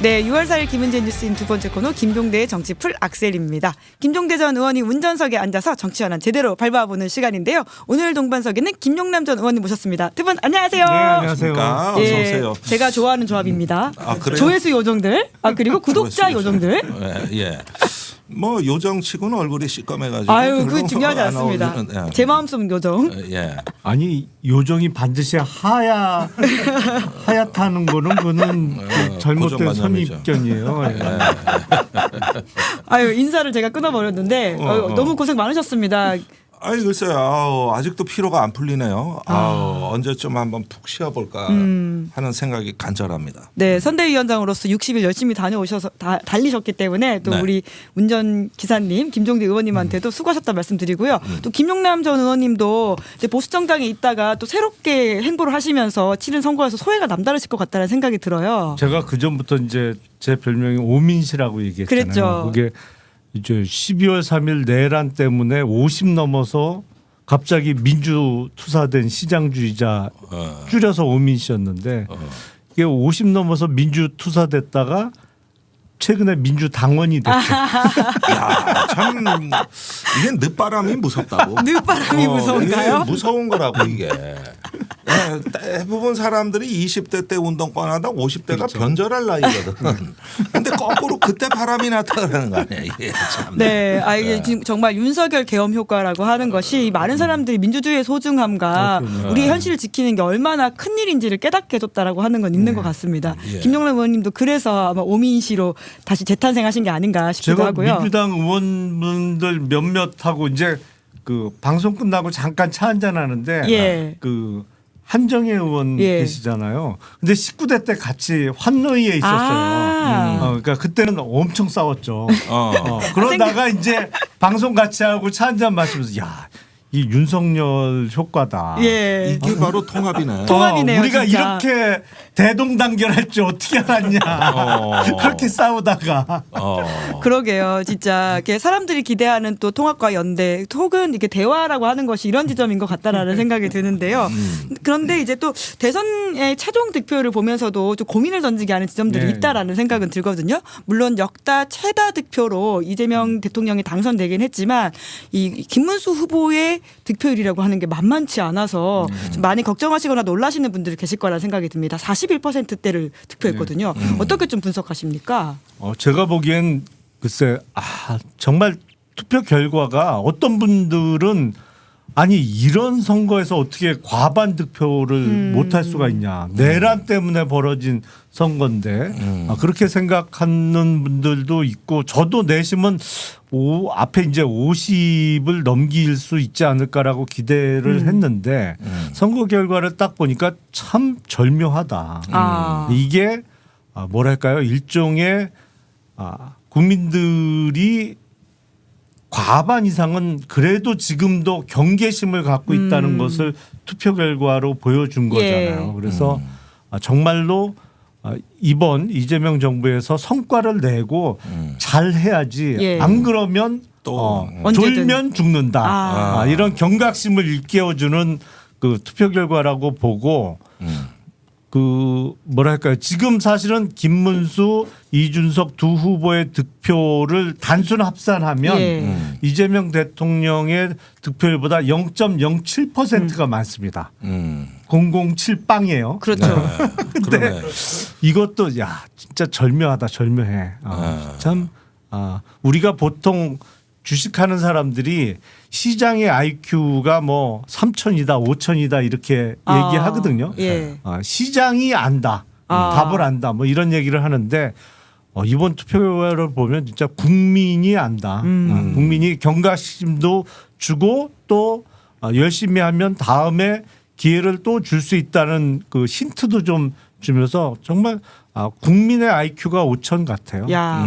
네, 6월 4일 김은재 뉴스인 두 번째 코너 김종대의 정치 풀 악셀입니다. 김종대 전 의원이 운전석에 앉아서 정치 현안 제대로 밟아보는 시간인데요. 오늘 동반석에는 김용남 전 의원님 모셨습니다. 두 분 안녕하세요. 네, 안녕하세요. 어서 오세요. 제가 좋아하는 조합입니다. 그래요? 조회수 요정들, 그리고 구독자 요정들. 예. 뭐 요정치고는 얼굴이 시꺼매가지고. 아유, 그 중요하지 않습니다. 예. 제 마음속 요정. 예. 아니 요정이 반드시 하얗다는 거는 그거는 그 잘못된 고정관념이죠. 선입견이에요. 예. 아유, 인사를 제가 끊어버렸는데 너무 고생 많으셨습니다. 아니 글쎄요. 아직도 피로가 안 풀리네요. 언제쯤 한번 푹 쉬어볼까 하는 생각이 간절합니다. 네, 선대위원장으로서 60일 열심히 다녀오셔서 달리셨기 때문에 또 네. 우리 운전 기사님 김종대 의원님한테도 수고하셨다 말씀드리고요. 또 김용남 전 의원님도 이제 보수정당에 있다가 또 새롭게 행보를 하시면서 치른 선거에서 소회가 남다르실 것 같다는 생각이 들어요. 제가 그 전부터 이제 제 별명이 오민시라고 얘기했잖아요. 그랬죠. 그게 이제 12월 3일 내란 때문에 50 넘어서 갑자기 민주투사된 시장주의자 줄여서 오민시였는데 이게 50 넘어서 민주투사됐다가 최근에 민주당원이 됐죠. 야, 참 이게 늦바람이 무섭다고. 늦바람이 무서운가요? 이게 무서운 거라고 이게. 예, 대부분 사람들이 20대 때 운동권 하다 50대가 그렇죠. 변절할 나이거든. 근데 거꾸로 그때 바람이 나타나는 거 아니야 이게 참. 네, 이게 지금 정말 윤석열 계엄 효과라고 하는 것이 많은 사람들이 민주주의의 소중함과 우리의 현실을 지키는 게 얼마나 큰 일인지를 깨닫게 해줬다라고 하는 건 있는 것 같습니다. 예. 김용남 의원님도 그래서 아마 오민시로 다시 재탄생하신 게 아닌가 싶기도 제가 하고요. 민주당 의원분들 몇몇하고 이제 그 방송 끝나고 잠깐 차 한잔 하는데 예. 그 한정혜 의원 예. 계시잖아요. 근데 19대 때 같이 환노위에 있었어요. 그러니까 그때는 엄청 싸웠죠. 그러다가 이제 방송 같이 하고 차 한잔 마시면서 야, 이 윤석열 효과다. 예. 이게 바로 통합이네. 통합이네요, 우리가 진짜. 이렇게 대동단결할 줄 어떻게 알았냐. 그렇게 싸우다가. 그러게요. 진짜 이렇게 사람들이 기대하는 또 통합과 연대 혹은 이렇게 대화라고 하는 것이 이런 지점인 것 같다라는 생각이 드는데요. 그런데 이제 또 대선의 최종 득표를 보면서도 좀 고민을 던지게 하는 지점들이 네. 있다라는 생각은 들거든요. 물론 역다 최다 득표로 이재명 대통령이 당선되긴 했지만 이 김문수 후보의 득표율이라고 하는 게 만만치 않아서 좀 많이 걱정하시거나 놀라시는 분들이 계실 거라는 생각이 듭니다. 41%대를 득표했거든요. 어떻게 좀 분석하십니까? 제가 보기엔 글쎄 정말 투표 결과가 어떤 분들은 아니 이런 선거에서 어떻게 과반 득표를 못할 수가 있냐. 내란 때문에 벌어진 선거인데 그렇게 생각하는 분들도 있고 저도 내심은 앞에 이제 50을 넘길 수 있지 않을까라고 기대를 했는데 선거 결과를 딱 보니까 참 절묘하다. 이게 뭐랄까요 일종의 국민들이 과반 이상은 그래도 지금도 경계심을 갖고 있다는 것을 투표 결과로 보여준 거잖아요. 그래서 정말로 이번 이재명 정부에서 성과를 내고 잘 해야지 예. 안 그러면 또 언제든. 졸면 죽는다. 이런 경각심을 일깨워주는 그 투표 결과라고 보고 그 뭐랄까요 지금 사실은 김문수 이준석 두 후보의 득표를 단순 합산하면 예. 이재명 대통령의 득표율보다 0.07%가 많습니다. 007 빵이에요. 그렇죠. 그러네. 이것도 야 진짜 절묘하다 절묘해. 참 우리가 보통 주식하는 사람들이 시장의 IQ가 뭐 3천이다 5천이다 이렇게 얘기하거든요. 예. 시장이 안다. 답을 안다. 뭐 이런 얘기를 하는데 이번 투표를 보면 진짜 국민이 안다. 국민이 경각심도 주고 또 열심히 하면 다음에 기회를 또 줄 수 있다는 그 힌트도 좀 주면서 정말 국민의 IQ가 5천 같아요. 야.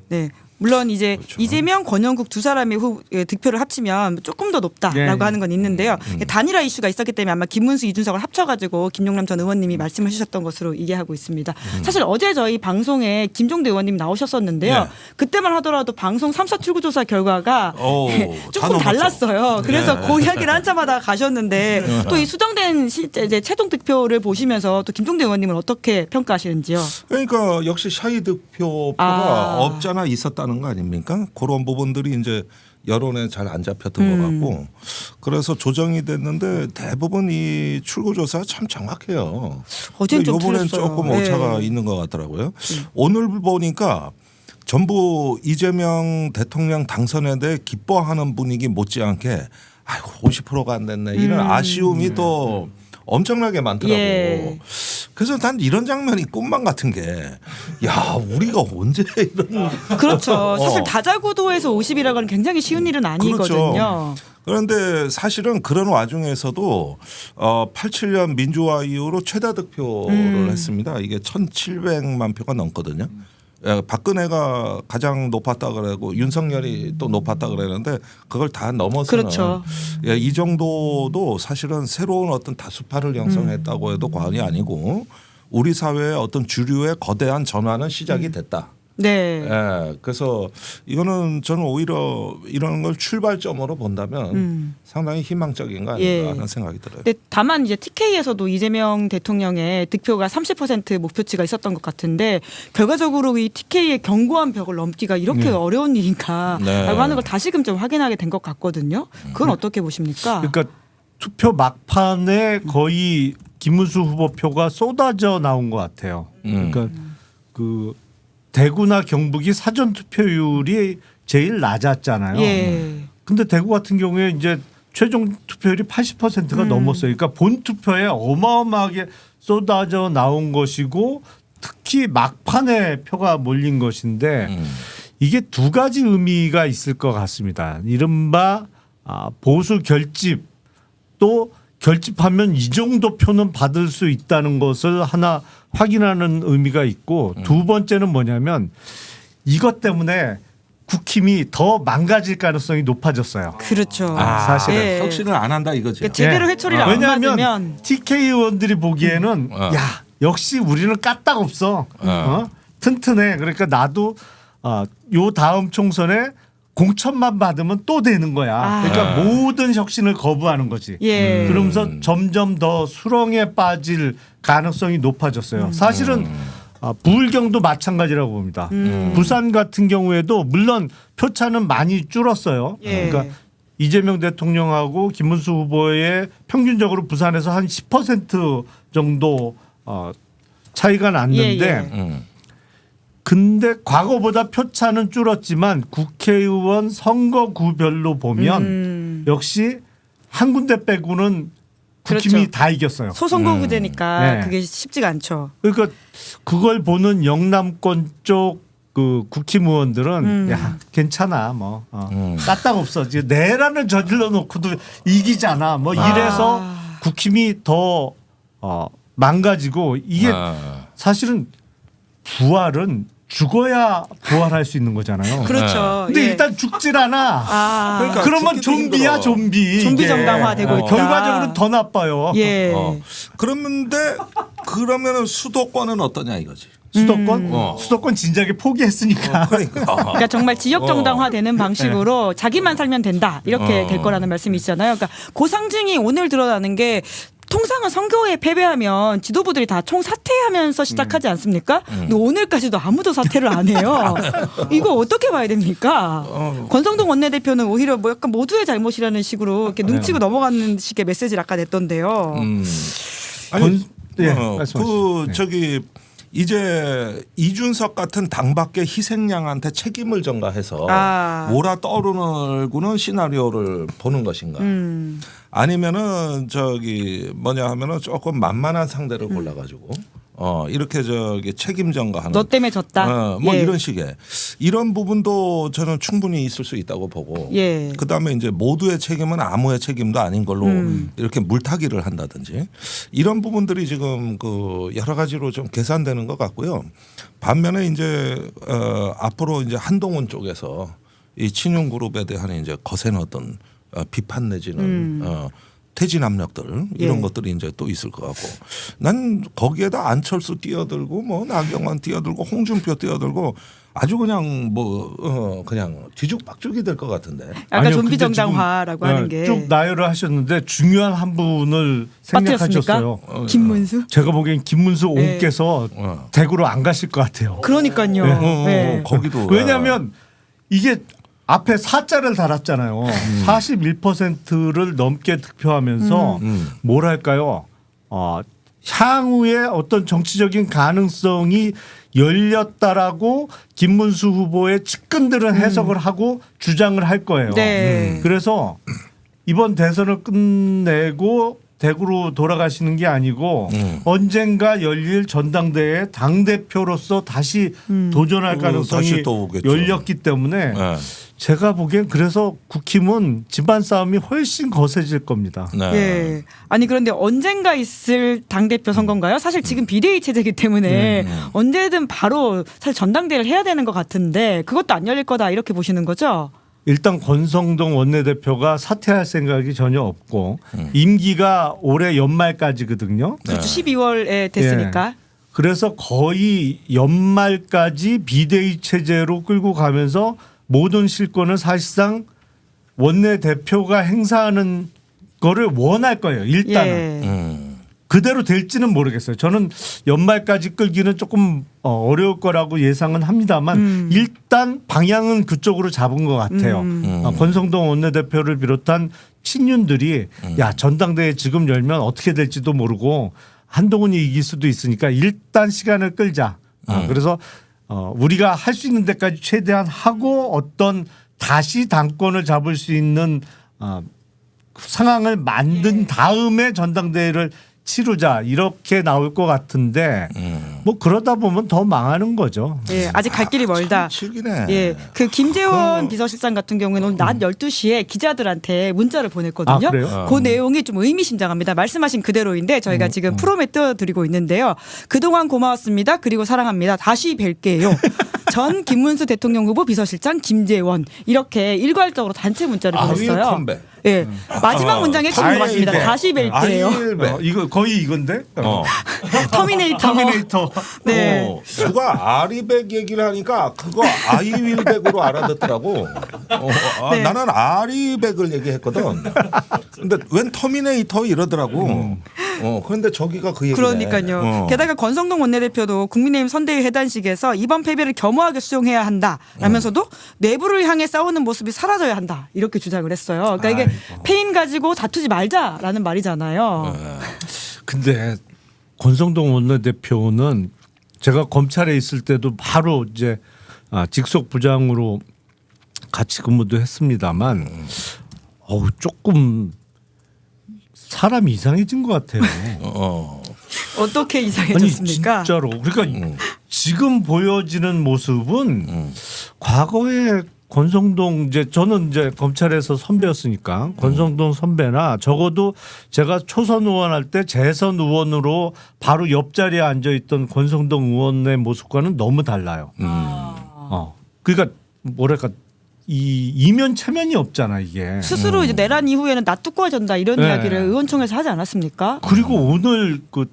네. 물론 이제 그렇죠. 이재명, 권영국 두 사람의 득표를 합치면 조금 더 높다라고 네. 하는 건 있는데요. 단일화 이슈가 있었기 때문에 아마 김문수, 이준석을 합쳐가지고 김용남 전 의원님이 말씀해 주셨던 것으로 이해하고 있습니다. 사실 어제 저희 방송에 김종대 의원님 나오셨었는데요. 네. 그때만 하더라도 방송 3사 출구조사 결과가 조금 다 달랐어요. 그래서 네. 그 이야기를 한참 하다 가셨는데 또 이 수정된 실제 이제 최종 득표를 보시면서 또 김종대 의원님은 어떻게 평가하시는지요? 그러니까 역시 샤이 득표가 없잖아 있었다는 거 아닙니까? 그런 부분들이 이제 여론에 잘 안 잡혔던 것 같고 그래서 조정이 됐는데 대부분 이 출구조사 참 정확해요. 어제는 좀 이번엔 틀렸어요. 조금 오차가 네. 있는 것 같더라고요. 오늘 보니까 전부 이재명 대통령 당선에 대해 기뻐하는 분위기 못지않게 아이고 50%가 안 됐네 이런 아쉬움이 또 엄청나게 많더라고. 예. 그래서 난 이런 장면이 꿈만 같은 게 야 우리가 언제 이런 그렇죠. 사실 다자구도에서 50이라고 하는 굉장히 쉬운 일은 아니거든요. 그렇죠. 그런데 사실은 그런 와중에서도 87년 민주화 이후로 최다 득표를 했습니다. 이게 1,700만 표가 넘거든요. 예, 박근혜가 가장 높았다 그러고 윤석열이 또 높았다 그러는데 그걸 다 넘어서는 그렇죠. 예, 이 정도도 사실은 새로운 어떤 다수파를 형성했다고 해도 과언이 아니고 우리 사회의 어떤 주류의 거대한 전환은 시작이 됐다. 네. 예, 그래서 이거는 저는 오히려 이런 걸 출발점으로 본다면 상당히 희망적인 거 아닌가 예. 하는 생각이 들어요. 근데 다만 이제 TK에서도 이재명 대통령의 득표가 30% 목표치가 있었던 것 같은데 결과적으로 이 TK의 견고한 벽을 넘기가 이렇게 어려운 일인가라고 네. 하는 걸 다시금 좀 확인하게 된 것 같거든요. 그건 어떻게 보십니까? 그러니까 투표 막판에 거의 김문수 후보 표가 쏟아져 나온 것 같아요. 그러니까 그 대구나 경북이 사전 투표율이 제일 낮았잖아요. 예. 근데 대구 같은 경우에 이제 최종 투표율이 80%가 넘었어요. 그러니까 본 투표에 어마어마하게 쏟아져 나온 것이고 특히 막판에 표가 몰린 것인데 이게 두 가지 의미가 있을 것 같습니다. 이른바 보수 결집 또 결집하면 이 정도 표는 받을 수 있다는 것을 하나 확인하는 의미가 있고 두 번째는 뭐냐면 이것 때문에 국힘이 더 망가질 가능성이 높아졌어요. 그렇죠. 사실은. 예. 혁신을 안 한다 이거죠. 그러니까 제대로 회초리를 안 왜냐하면 맞으면 TK 의원들이 보기에는 야 역시 우리는 까딱 없어. 튼튼해. 그러니까 나도 요 다음 총선에 공천만 받으면 또 되는 거야. 그러니까 모든 혁신을 거부하는 거지. 예. 그러면서 점점 더 수렁에 빠질 가능성이 높아졌어요. 사실은 부울경도 마찬가지라고 봅니다. 부산 같은 경우에도 물론 표차는 많이 줄었어요. 예. 그러니까 이재명 대통령하고 김문수 후보의 평균적으로 부산에서 한 10% 정도 차이가 났는데 예. 근데 과거보다 표차는 줄었지만 국회의원 선거구별로 보면 역시 한 군데 빼고는 국힘이 그렇죠. 다 이겼어요. 소선거구제니까 네. 그게 쉽지가 않죠. 그러니까 그걸 보는 영남권 쪽 그 국힘 의원들은 야 괜찮아 뭐 까딱 없어 지금 내란을 저질러 놓고도 이기잖아 뭐 이래서 국힘이 더 망가지고 이게 사실은 부활은 죽어야 부활할 수 있는 거잖아요. 그렇죠. 근데 예. 일단 죽질 않아. 그러니까 그러면 죽기도 좀비야 힘들어. 좀비. 좀비 이게. 정당화되고 있다. 결과적으로 더 나빠요. 예. 그런데 그러면은 수도권은 어떠냐 이거지. 수도권? 수도권 진작에 포기했으니까. 그러니까. 그러니까 정말 지역 정당화되는 방식으로 자기만 살면 된다 이렇게 될 거라는 말씀이시잖아요. 그러니까 그 상징이 오늘 드러나는 게 통상은 선거에 패배하면 지도부들이 다 총사퇴하면서 시작하지 않습니까? 근데 오늘까지도 아무도 사퇴를 안 해요. 이거 어떻게 봐야 됩니까? 권성동 원내대표는 오히려 뭐 약간 모두의 잘못이라는 식으로 이렇게 눈치고 넘어가는 식의 메시지를 아까 냈던데요. 아니 예, 그 말씀하시죠. 네. 저기 이제 이준석 같은 당밖의 희생양한테 책임을 전가해서 몰아 떠오르는 시나리오를 보는 것인가? 아니면은 저기 뭐냐 하면은 조금 만만한 상대를 골라가지고 이렇게 저기 책임 전가하는 너 때문에 졌다. 뭐 예. 이런 식의 이런 부분도 저는 충분히 있을 수 있다고 보고 예. 그다음에 이제 모두의 책임은 아무의 책임도 아닌 걸로 이렇게 물타기를 한다든지 이런 부분들이 지금 그 여러 가지로 좀 계산되는 것 같고요. 반면에 이제 앞으로 이제 한동훈 쪽에서 이 친윤 그룹에 대한 이제 거센 어떤 비판 내지는 퇴진 압력들 이런 예. 것들이 이제 또 있을 것 같고 난 거기에다 안철수 뛰어들고 뭐 나경원 뛰어들고 홍준표 뛰어들고 아주 그냥 뭐 그냥 뒤죽박죽이 될 것 같은데. 약간 아니요, 좀비 근데 정당화라고 지금, 하는 게 쭉 나열을 하셨는데 중요한 한 분을 빠뜨렸습니까? 생략하셨어요. 김문수? 제가 보기엔 김문수 네. 옹께서 대구로 안 가실 것 같아요. 그러니까요. 네. 거기도 왜냐하면 이게 앞에 4자를 달았잖아요. 41%를 넘게 득표하면서 뭐랄까요? 향후에 어떤 정치적인 가능성이 열렸다라고 김문수 후보의 측근들은 해석을 하고 주장을 할 거예요. 네. 그래서 이번 대선을 끝내고 대구로 돌아가시는 게 아니고 언젠가 열릴 전당대회 당대표로서 다시 도전할 가능성이 다시 또 오겠죠. 열렸기 때문에 네. 제가 보기엔 그래서 국힘은 집안 싸움이 훨씬 거세질 겁니다. 네. 예. 아니 그런데 언젠가 있을 당대표 선거인가요? 사실 지금 비대위 체제이기 때문에 언제든 바로 사실 전당대회를 해야 되는 것 같은데 그것도 안 열릴 거다 이렇게 보시는 거죠? 일단 권성동 원내대표가 사퇴할 생각이 전혀 없고 임기가 올해 연말까지거든요. 그렇죠. 12월에 됐으니까. 예. 그래서 거의 연말까지 비대위 체제로 끌고 가면서 모든 실권을 사실상 원내대표가 행사하는 거를 원할 거예요. 일단은. 예. 그대로 될지는 모르겠어요. 저는 연말까지 끌기는 조금 어려울 거라고 예상은 합니다만 일단 방향은 그쪽으로 잡은 것 같아요. 권성동 원내대표를 비롯한 친윤들이 야 전당대회 지금 열면 어떻게 될지도 모르고 한동훈이 이길 수도 있으니까 일단 시간을 끌자. 그래서 우리가 할 수 있는 데까지 최대한 하고 어떤 다시 당권을 잡을 수 있는 상황을 만든 다음에 전당대회를 치르자 이렇게 나올 것 같은데 뭐 그러다 보면 더 망하는 거죠. 예. 아직 갈 길이 멀다. 칠기네. 예. 그 김재원 비서실장 같은 경우에는 오늘 낮 12시에 기자들한테 문자를 보냈거든요. 아, 그래요? 그 내용이 좀 의미심장합니다. 말씀하신 그대로인데 저희가 지금 프롬에 띄워드리고 있는데요. 그동안 고마웠습니다. 그리고 사랑합니다. 다시 뵐게요. 전 김문수 대통령 후보 비서실장 김재원 이렇게 일괄적으로 단체 문자를 보냈어요. 컴백. 예. 마지막 문장에 좀 고맙습니다. 다시 뵐게요. 이거 거의 이건데. 터미네이터. 네. 누가 아리백 얘기를 하니까 그거 아이윌백으로 알아듣더라고. 네. 나는 아리백을 얘기했거든. 근데 웬 터미네이터 이러더라고. 그런데 저기가 그 얘기네. 그러니까요. 게다가 권성동 원내대표도 국민의힘 선대위 회단식에서 이번 패배를 겸허하게 수용해야 한다라면서도 내부를 향해 싸우는 모습이 사라져야 한다 이렇게 주장을 했어요. 그러니까 이게 패인 가지고 다투지 말자라는 말이잖아요. 근데 권성동 원내대표는 제가 검찰에 있을 때도 바로 이제 직속 부장으로 같이 근무도 했습니다만 조금 사람이 이상해진 것 같아요. 어떻게 이상해졌습니까? 아니 진짜로. 그러니까 지금 보여지는 모습은 과거에 권성동 이제 저는 이제 검찰에서 선배였으니까 권성동 선배나 적어도 제가 초선 의원 할 때 재선 의원으로 바로 옆자리에 앉아 있던 권성동 의원의 모습과는 너무 달라요. 그러니까 뭐랄까 이 이면 체면이 없잖아 이게. 스스로 이제 내란 이후에는 나 뚜꺼워진다 이런 이야기를 의원총회에서 하지 않았습니까? 그리고 오늘 그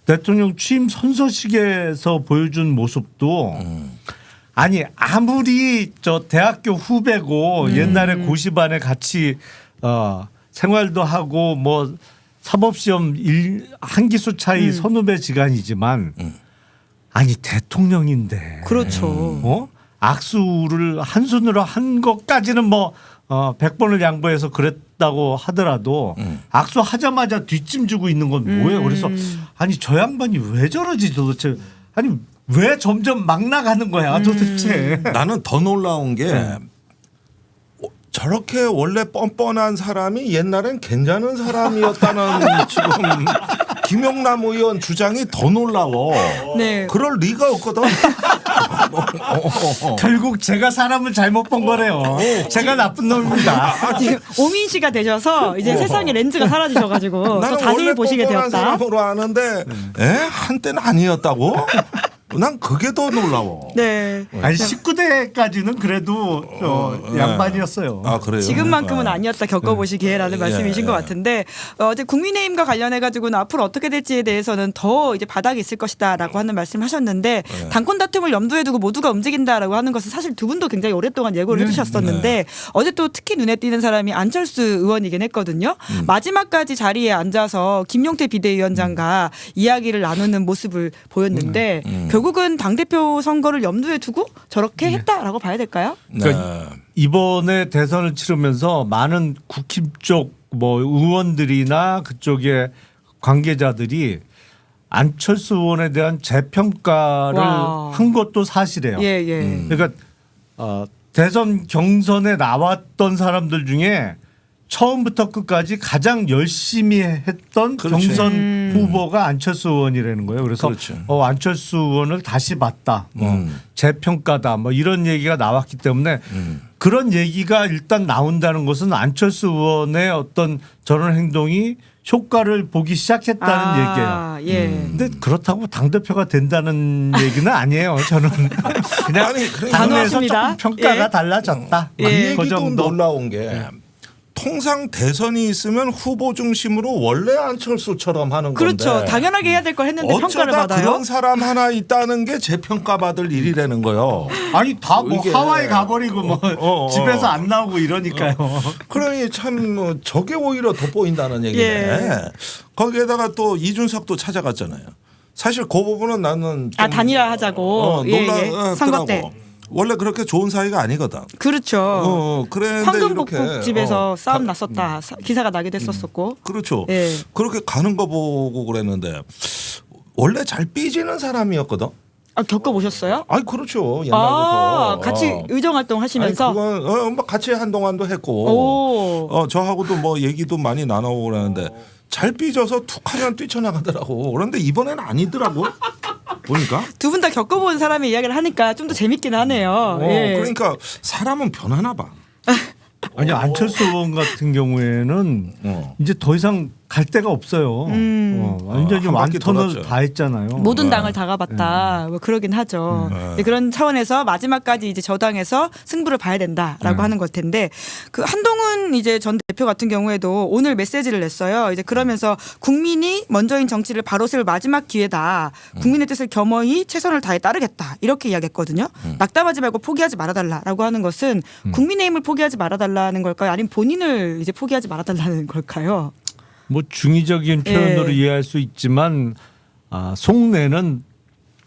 대통령 취임 선서식에서 보여준 모습도 아니 아무리 저 대학교 후배고 옛날에 고시반에 같이 생활도 하고 뭐 사법시험 한 기수 차이 선후배지간이지만 아니 대통령인데 그렇죠. 악수를 한 손으로 한 것까지는 뭐 100번을 양보해서 그랬다고 하더라도 악수하자마자 뒷짐 주고 있는 건 뭐예요? 그래서 아니 저 양반이 왜 저러지 도대체 아니 왜 점점 막 나가는 거야 도대체. 나는 더 놀라운 게 저렇게 원래 뻔뻔한 사람이 옛날엔 괜찮은 사람이었다는 지금 김영남 의원 주장이 더 놀라워. 네. 그럴 리가 없거든. 결국 제가 사람을 잘못 본 거래요. 제가 나쁜 놈입니다. 지금 오민씨가 되셔서 이제 세상에 렌즈가 사라지셔가지고 또 나는 자세히 원래 보시게 뻔뻔한 되었다. 사람으로 아는데 한때는 아니었다고? 난 그게 더 놀라워. 네. 아니 19대까지는 그래도 양반이었어요. 아 그래요? 지금만큼은 아니었다 겪어보시기에라는 말씀이신 것 같은데 어제 국민의힘과 관련해 가지고는 앞으로 어떻게 될지에 대해서는 더 이제 바닥이 있을 것이다라고 하는 말씀하셨는데 당권 다툼을 염두에 두고 모두가 움직인다라고 하는 것은 사실 두 분도 굉장히 오랫동안 예고를 해주셨었는데 어제 또 특히 눈에 띄는 사람이 안철수 의원이긴 했거든요. 마지막까지 자리에 앉아서 김용태 비대위원장과 이야기를 나누는 모습을 보였는데 결국은 당대표 선거를 염두에 두고 저렇게 했다라고 봐야 될까요? 네. 이번에 대선을 치르면서 많은 국힘 쪽 뭐 의원들이나 그쪽의 관계자들이 안철수 의원에 대한 재평가를 와. 한 것도 사실이에요. 예, 예. 그러니까 대선 경선에 나왔던 사람들 중에 처음부터 끝까지 가장 열심히 했던 그렇지. 경선 후보가 안철수 의원이라는 거예요. 그래서 그렇죠. 안철수 의원을 다시 봤다. 재평가다. 뭐 이런 얘기가 나왔기 때문에 그런 얘기가 일단 나온다는 것은 안철수 의원의 어떤 저런 행동이 효과를 보기 시작했다는 얘기예요. 예. 근데 그렇다고 당대표가 된다는 얘기는 아니에요. 저는 그냥 아니, 그러니까 당내에서 단호하십니다. 조금 평가가 예. 달라졌다. 그 얘기도 정도. 놀라운 게 통상 대선이 있으면 후보 중심으로 원래 안철수처럼 하는 그렇죠. 건데 당연하게 해야 될 걸 했는데 평가를 어쩌다 받아요. 그런 사람 하나 있다는 게 재평가받을 일이라는 거요. 아니 다 뭐 이게- 하와이 가버리고 뭐 집에서 안 나오고 이러니까요. 그러니 참 저게 오히려 돋보인다는 얘기네. 예. 거기에다가 또 이준석도 찾아갔잖아요. 사실 그 부분은 나는 좀 단일화하자고. 예, 예. 놀랐더라고. 선거 때. 원래 그렇게 좋은 사이가 아니거든. 그렇죠. 그랬는데 황금복국 이렇게 집에서 싸움 났었다. 기사가 나기도 했었었고. 그렇죠. 예. 그렇게 가는 거 보고 그랬는데 원래 잘 삐지는 사람이었거든. 아, 겪어보셨어요? 아니 그렇죠. 옛날부터. 같이 의정 활동 하시면서. 아니, 그건 뭐 같이 한동안도 했고. 오. 저하고도 뭐 얘기도 많이 나누고 그러는데 잘 삐져서 툭하면 뛰쳐나가더라고. 그런데 이번에는 아니더라고. 보니까. 두 분 다 겪어본 사람의 이야기를 하니까 좀 더 재밌긴 하네요. 예. 그러니까 사람은 변하나 봐. 아니 안철수 의원 같은 경우에는 이제 더 이상 갈 데가 없어요. 완전히 한 바퀴 완턴을 돌았죠. 다 했잖아요. 모든 당을 다 가봤다. 뭐 그러긴 하죠. 근데 그런 차원에서 마지막까지 이제 저당에서 승부를 봐야 된다라고 하는 걸 텐데 그 한동훈 이제 전 대표 같은 경우에도 오늘 메시지를 냈어요. 이제 그러면서 국민이 먼저인 정치를 바로 세울 마지막 기회다. 국민의 뜻을 겸허히 최선을 다해 따르겠다. 이렇게 이야기했거든요. 낙담하지 말고 포기하지 말아달라라고 하는 것은 국민의힘을 포기하지 말아달라는 걸까요? 아니면 본인을 이제 포기하지 말아달라는 걸까요? 뭐 중의적인 표현으로 예. 이해할 수 있지만 속내는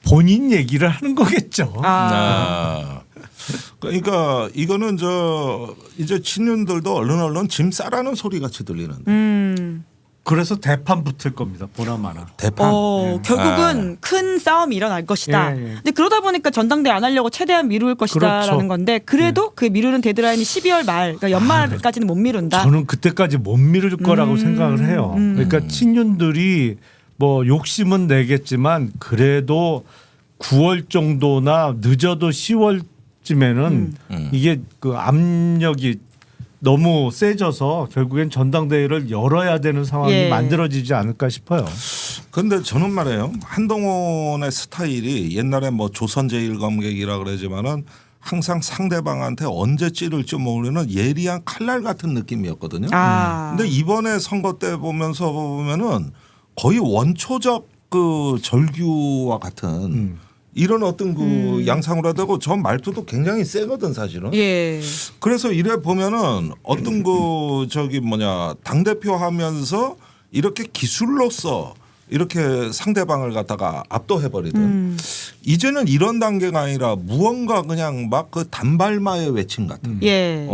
본인 얘기를 하는 거겠죠. 그러니까 이거는 이제 친윤들도 얼른 짐 싸라는 소리 같이 들리는데. 그래서 대판 붙을 겁니다. 보나마나. 대판. 결국은 큰 싸움이 일어날 것이다. 예, 예. 근데 그러다 보니까 전당대 안 하려고 최대한 미룰 것이다라는 그렇죠. 건데 그래도 그 미루는 데드라인이 12월 말, 그러니까 연말까지는 못 미룬다. 저는 그때까지 못 미룰 거라고 생각을 해요. 그러니까 친윤들이 뭐 욕심은 내겠지만 그래도 9월 정도나 늦어도 10월쯤에는 이게 그 압력이 너무 세져서 결국엔 전당대회를 열어야 되는 상황이 예. 만들어지지 않을까 싶어요. 근데 저는 말이에요. 한동훈의 스타일이 옛날에 뭐 조선제일검객이라 그러지만은 항상 상대방한테 언제 찌를지 모르는 예리한 칼날 같은 느낌이었거든요. 근데 이번에 선거 때 보면은 거의 원초적 그 절규와 같은 이런 어떤 그 양상으로 되고 저 말투도 굉장히 세거든 사실은. 예. 그래서 이래 보면은 어떤 그 당대표 하면서 이렇게 기술로서 이렇게 상대방을 갖다가 압도해 버리든 이제는 이런 단계가 아니라 무언가 그냥 막 그 단발마의 외침 같은 예.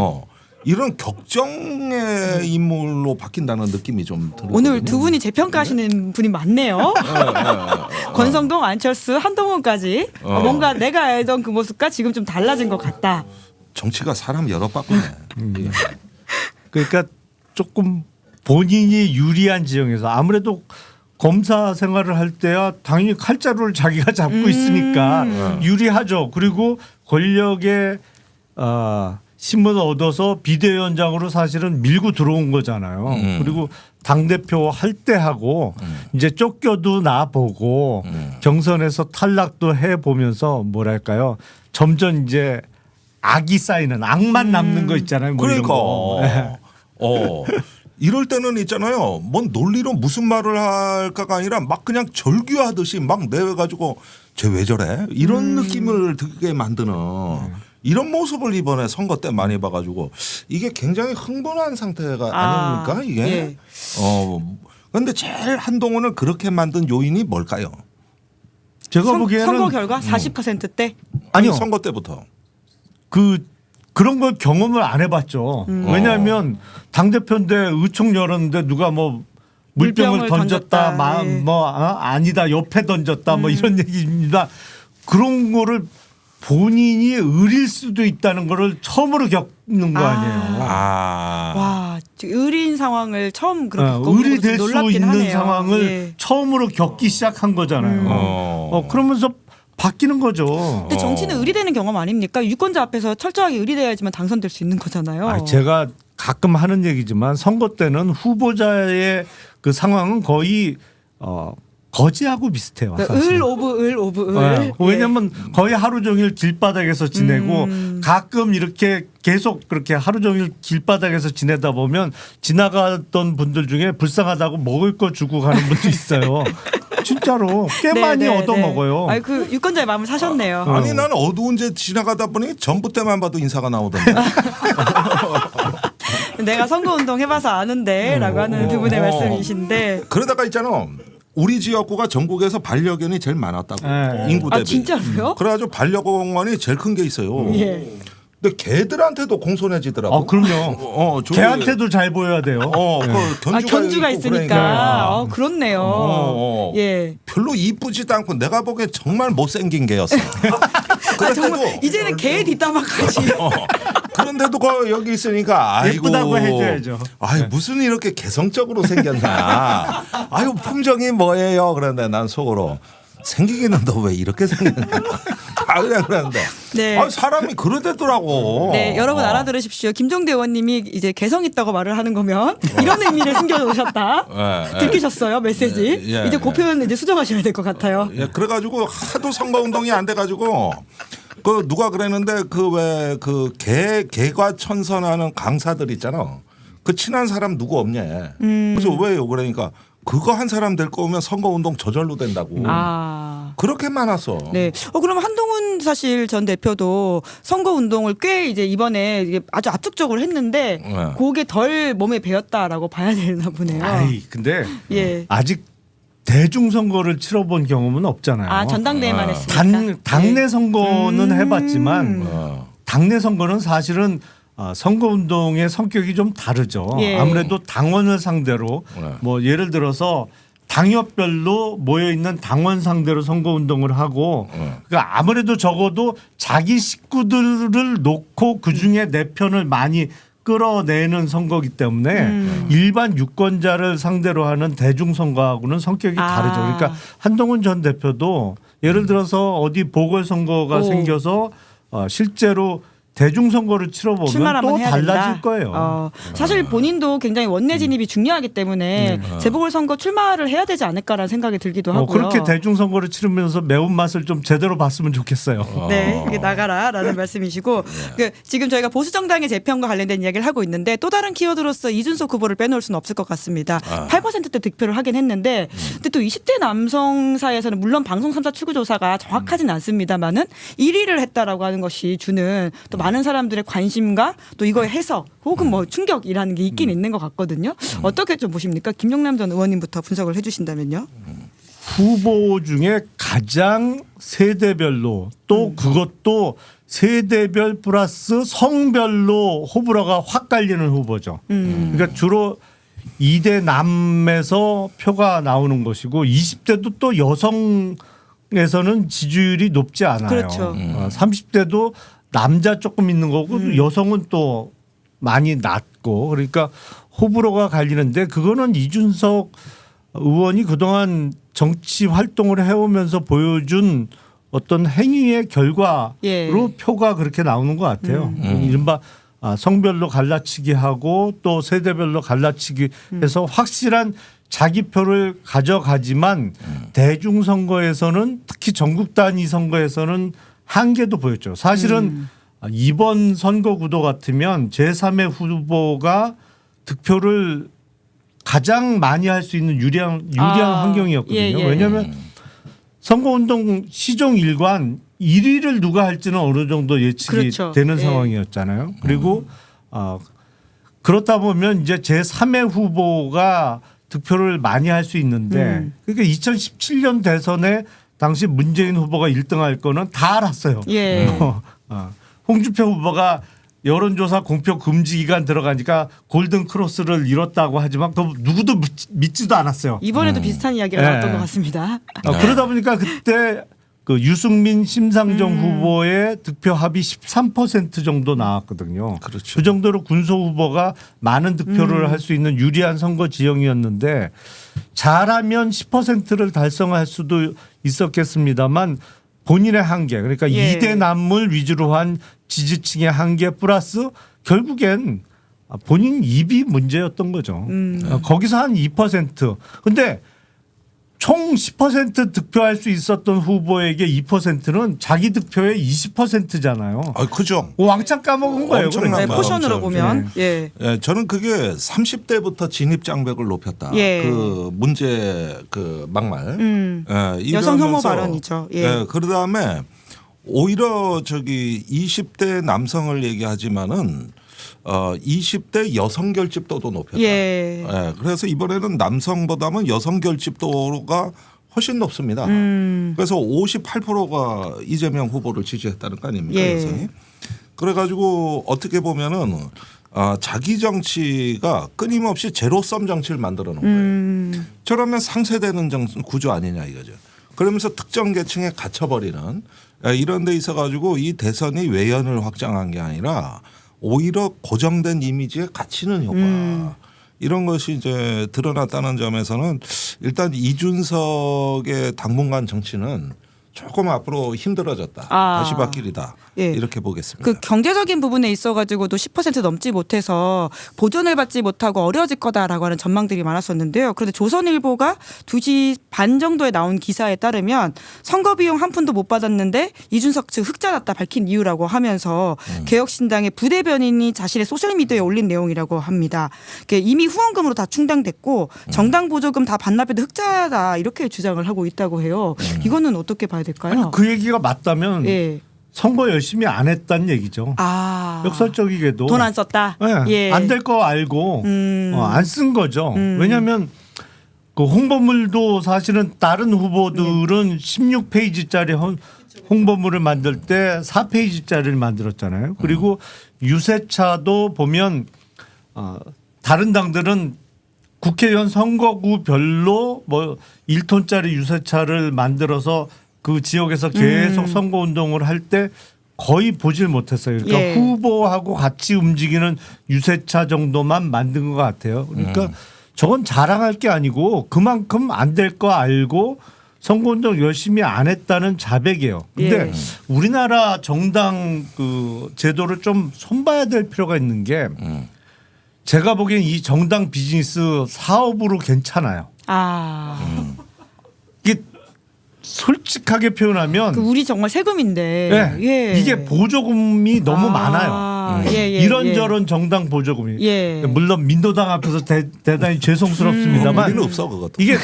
이런 격정의 인물로 바뀐다는 느낌이 좀 들거든요. 오늘 두 분이 재평가하시는 분이 많네요. 권성동, 안철수, 한동훈까지 뭔가 내가 알던 그 모습과 지금 좀 달라진 것 같다. 정치가 사람 여러 바꾸네. 그러니까 조금 본인이 유리한 지형에서 아무래도 검사 생활을 할 때야 당연히 칼자루를 자기가 잡고 있으니까 유리하죠. 그리고 권력의 신문을 얻어서 비대위원장으로 사실은 밀고 들어온 거잖아요. 그리고 당대표 할 때 하고 이제 쫓겨도 나보고 경선에서 탈락도 해보면서 뭐랄까요. 점점 이제 악이 쌓이는 악만 남는 거 있잖아요. 뭐 이런 그러니까 거. 이럴 때는 있잖아요. 뭔 논리로 무슨 말을 할까가 아니라 막 그냥 절규하듯이 막 내가지고 쟤 왜 저래 이런 느낌을 들게 만드는 이런 모습을 이번에 선거 때 많이 봐가지고 이게 굉장히 흥분한 상태가 아닙니까 이게. 예. 그런데 제일 한동훈을 그렇게 만든 요인이 뭘까요? 제가 보기에는 선거 결과 40%대. 아니요. 선거 때부터. 그런 걸 경험을 안 해봤죠. 왜냐하면 당대표인데 의총 열었는데 누가 뭐 물병을 물병을 던졌다, 던졌다. 예. 아니다, 옆에 던졌다, 뭐 이런 얘기입니다. 그런 거를 본인이 의릴 수도 있다는 거를 처음으로 겪는 거 아니에요. 와, 의리인 상황을 처음 그렇게 의리될 수 놀랍긴 있는 하네요. 상황을 예. 처음으로 겪기 시작한 거잖아요. 그러면서 바뀌는 거죠. 근데 정치는 의리되는 경험 아닙니까? 유권자 앞에서 철저하게 의리돼야지만 당선될 수 있는 거잖아요. 제가 가끔 하는 얘기지만 선거 때는 후보자의 그 상황은 거의 거지하고 비슷해요. 그러니까 사실. 을 오브 을. 네. 왜냐하면 거의 하루 종일 길바닥에서 지내고 가끔 이렇게 계속 그렇게 하루 종일 길바닥에서 지내다 보면 지나가던 분들 중에 불쌍하다고 먹을 거 주고 가는 분도 있어요. 진짜로 꽤 많이 얻어 먹어요. 아니, 그 유권자의 마음을 사셨네요. 아니 나는 어두운 데 지나가다 보니 전부 때만 봐도 인사가 나오던데. 내가 선거운동 해봐서 아는데라고 하는 두 분의 말씀이신데. 그러다가 있잖아. 우리 지역구가 전국에서 반려견이 제일 많았다고. 네. 인구 대비. 아 진짜로요? 그래가지고 반려공원이 제일 큰 게 있어요. 예. 근데 개들한테도 공손해지더라고. 그럼요. 걔한테도 잘 보여야 돼요. 그 견주가 있고 있으니까. 그러니까. 그렇네요. 예. 별로 이쁘지도 않고 내가 보기엔 정말 못생긴 개였어. 정말 이제는 개 뒷담화까지. 그런데도 여기 있으니까 아이고 예쁘다고 해줘야죠. 아유 무슨 이렇게 개성적으로 생겼나. 아유 품종이 뭐예요? 그런데 난 속으로 생기기는 너 왜 이렇게 생겼냐. 그냥 그러는데. 네. 사람이 그러대더라고. 네, 여러분 알아들으십시오. 김종대 의원님이 이제 개성 있다고 말을 하는 거면 이런 의미를 숨겨놓으셨다. 들키셨어요 메시지. 예, 이제 그 표현 이제 수정하셔야 될 것 같아요. 예, 그래가지고 하도 선거운동이 안 돼가지고 그 누가 그랬는데 그 왜 그 개과 천선하는 강사들 있잖아. 그 친한 사람 누구 없냐. 그래서 왜요? 그러니까 그거 한 사람 될 거면 선거운동 저절로 된다고. 그렇게 많았어. 네. 그럼 한동훈 사실 전 대표도 선거운동을 꽤 이제 이번에 이게 아주 압축적으로 했는데 그게 덜 몸에 배었다라고 봐야 되나 보네요. 근데 예. 아직 대중선거를 치러본 경험은 없잖아요. 전당대회만 했으니까. 당내 선거는 해봤지만 당내 선거는 사실은 선거운동의 성격이 좀 다르죠. 예. 아무래도 당원을 상대로 뭐 예를 들어서 당협별로 모여 있는 당원 상대로 선거운동을 하고 그러니까 아무래도 적어도 자기 식구들을 놓고 그 중에 내 편을 많이 끌어내는 선거이기 때문에 일반 유권자를 상대로 하는 대중선거하고는 성격이 다르죠. 그러니까 한동훈 전 대표도 예를 들어서 어디 보궐선거가 생겨서 실제로 대중선거를 치러보면 또 달라질 거예요. 사실 본인도 굉장히 원내 진입이 중요하기 때문에 재보궐선거 출마를 해야 되지 않을까라는 생각이 들기도 하고요. 그렇게 대중선거를 치르면서 매운맛을 좀 제대로 봤으면 좋겠어요. 네, 이게 나가라라는 말씀이시고 지금 저희가 보수정당의 재편과 관련된 이야기를 하고 있는데 또 다른 키워드로서 이준석 후보를 빼놓을 수는 없을 것 같습니다. 8%대 득표를 하긴 했는데 근데 또 20대 남성 사이에서는 물론 방송 3사 출구조사가 정확하진 않습니다만은 1위를 했다라고 하는 것이 주는 또 많은 사람들의 관심과 또 이거의 해석 혹은 뭐 충격이라는 게 있긴 있는 것 같거든요. 어떻게 좀 보십니까? 김영남 전 의원님부터 분석을 해주신다면요. 후보 중에 가장 세대별로 또 그것도 세대별 플러스 성별로 호불호가 확 갈리는 후보죠. 그러니까 주로 2대 남에서 표가 나오는 것이고 20대도 또 여성에서는 지지율이 높지 않아요. 그렇죠. 30대도 남자 조금 있는 거고 여성은 또 많이 낮고 그러니까 호불호가 갈리는데 그거는 이준석 의원이 그동안 정치 활동을 해오면서 보여준 어떤 행위의 결과로 예. 표가 그렇게 나오는 것 같아요. 이른바 성별로 갈라치기 하고 또 세대별로 갈라치기 해서 확실한 자기 표를 가져가지만 대중선거에서는 특히 전국 단위 선거에서는 한계도 보였죠. 사실은 이번 선거 구도 같으면 제3의 후보가 득표를 가장 많이 할 수 있는 유리한 환경이었거든요. 예, 예. 왜냐하면 선거운동 시종 일관 1위를 누가 할지는 어느 정도 예측이 그렇죠. 되는 예. 상황이었잖아요. 그리고 그렇다 보면 이제 제3의 후보가 득표를 많이 할 수 있는데 그러니까 2017년 대선에 당시 문재인 후보가 1등할 거는 다 알았어요. 예. 홍준표 후보가 여론조사 공표 금지 기간 들어가니까 골든 크로스를 잃었다고 하지만 그 누구도 믿지도 않았어요. 이번에도 비슷한 이야기가 네. 나왔던 것 같습니다. 그러다 보니까 그때 그 유승민 심상정 후보의 득표 합이 13% 정도 나왔거든요. 그렇죠. 그 정도로 군소 후보가 많은 득표를 할 수 있는 유리한 선거 지형이었는데 잘하면 10%를 달성할 수도 있었겠습니다만 본인의 한계 그러니까 예. 2대 남물 위주로 한 지지층의 한계 플러스 결국엔 본인 입이 문제였던 거죠. 거기서 한 2%. 근데 총 10% 득표할 수 있었던 후보에게 2%는 자기 득표의 20%잖아요. 그죠. 왕창 까먹은 거예요. 엄청난 네, 거예요. 포션으로 엄청. 보면 예. 예, 저는 그게 30대부터 진입 장벽을 높였다. 예. 그 문제 그 막말. 예, 여성 혐오 이러면서 발언이죠. 예. 예, 그다음에 오히려 저기 20대 남성을 얘기하지만은 20대 여성 결집도도 높였다. 예. 예, 그래서 이번에는 남성보다는 여성 결집도가 훨씬 높습니다. 그래서 58%가 이재명 후보를 지지했다는 거 아닙니까? 예. 여성이. 그래가지고 어떻게 보면은 자기 정치가 끊임없이 제로섬 정치를 만들어 놓은 거예요. 저러면 상쇄되는 구조 아니냐 이거죠. 그러면서 특정 계층에 갇혀버리는 이런 데 있어가지고 이 대선이 외연을 확장한 게 아니라 오히려 고정된 이미지에 갇히는 효과 이런 것이 이제 드러났다는 점에서는 일단 이준석의 당분간 정치는 조금 앞으로 힘들어졌다. 다시 바뀌리다. 예. 이렇게 보겠습니다. 그 경제적인 부분에 있어가지고도 10% 넘지 못해서 보전을 받지 못하고 어려워질 거다라고 하는 전망들이 많았었는데요. 그런데 조선일보가 2시 반 정도에 나온 기사에 따르면 선거 비용 한 푼도 못 받았는데 이준석 측 흑자 났다 밝힌 이유라고 하면서 개혁신당의 부대변인이 자신의 소셜미디어에 올린 내용이라고 합니다. 이미 후원금으로 다 충당됐고 정당 보조금 다 반납해도 흑자다 이렇게 주장을 하고 있다고 해요. 이거는 어떻게 봐야 될까요? 아니, 그 얘기가 맞다면 예. 선거 열심히 안 했다는 얘기죠. 역설적이게도 돈 안 썼다. 예. 안 될 거 알고 안 쓴 거죠. 왜냐하면 그 홍보물도 사실은 다른 후보들은 16페이지짜리 홍보물을 만들 때 4페이지짜리를 만들었잖아요. 그리고 유세차도 보면 다른 당들은 국회의원 선거구별로 뭐 1톤짜리 유세차를 만들어서 그 지역에서 계속 선거운동을 할 때 거의 보질 못했어요. 그러니까 예. 후보하고 같이 움직이는 유세차 정도만 만든 것 같아요. 그러니까 저건 자랑할 게 아니고 그만큼 안 될 거 알고 선거운동 열심히 안 했다는 자백이에요. 근데 예. 우리나라 정당 그 제도를 좀 손봐야 될 필요가 있는 게 제가 보기엔 이 정당 비즈니스 사업으로 괜찮아요. 이게 솔직하게 표현하면 우리 정말 세금인데 예. 이게 보조금이 너무 많아요. 이런저런 정당 보조금이. 물론 민노당 앞에서 대단히 죄송스럽습니다만 우리는 없어 그것도. 이게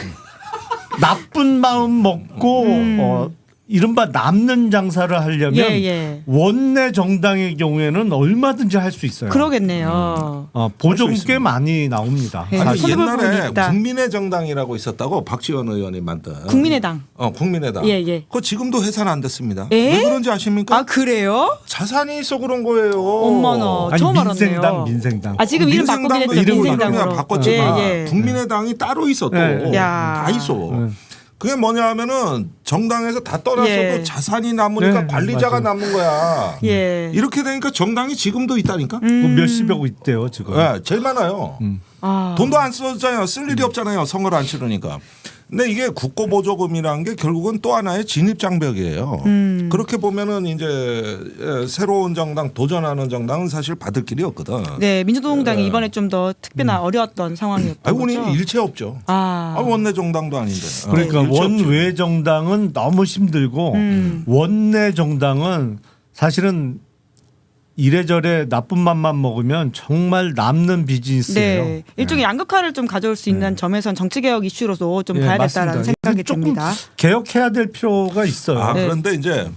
나쁜 마음 먹고 이른바 남는 장사를 하려면 원내 정당의 경우에는 얼마든지 할 수 있어요. 그러겠네요. 보조금 꽤 많이 나옵니다. 예. 아니, 손해볼 부분이 옛날에 있다. 국민의 정당이라고 있었다고 박지원 의원이 만든. 국민의당. 국민의당. 그거 지금도 해산 안 됐습니다. 예? 왜 그런지 아십니까? 그래요? 자산이 있어 그런 거예요. 엄마나 아니, 처음 민생당, 알았네요. 민생당. 지금 이름 바꾸긴 했죠. 민생당으로. 바꿨지만 국민의당이 따로 있어 또. 예. 야. 다 있어. 그게 뭐냐 하면은 정당에서 다 떠났어도 예. 자산이 남으니까 네, 관리자가 맞아요. 남는 거야. 예. 이렇게 되니까 정당이 지금도 있다니까. 그 몇십억 있대요 지금. 예, 제일 많아요. 아. 돈도 안 썼잖아요. 쓸 일이 없잖아요. 선거를 안 치르니까. 근데 이게 국고보조금이라는 게 결국은 또 하나의 진입장벽이에요. 그렇게 보면은 이제 새로운 정당 도전하는 정당은 사실 받을 길이 없거든. 네, 민주노동당이 이번에 좀 더 특별나 어려웠던 상황이었던 아이고 우리 거죠. 일체 없죠. 아. 원내 정당도 아닌데. 그러니까 일체 없죠. 원외 정당은 너무 힘들고 원내 정당은 사실은 이래저래 나쁜 맘만 먹으면 정말 남는 비즈니스예요. 네, 일종의 양극화를 좀 가져올 수 있는 점에선 정치개혁 이슈로도 좀 예, 봐야겠다라는 맞습니다. 생각이 조금 듭니다. 개혁해야 될 필요가 있어요. 아, 네. 그런데 이제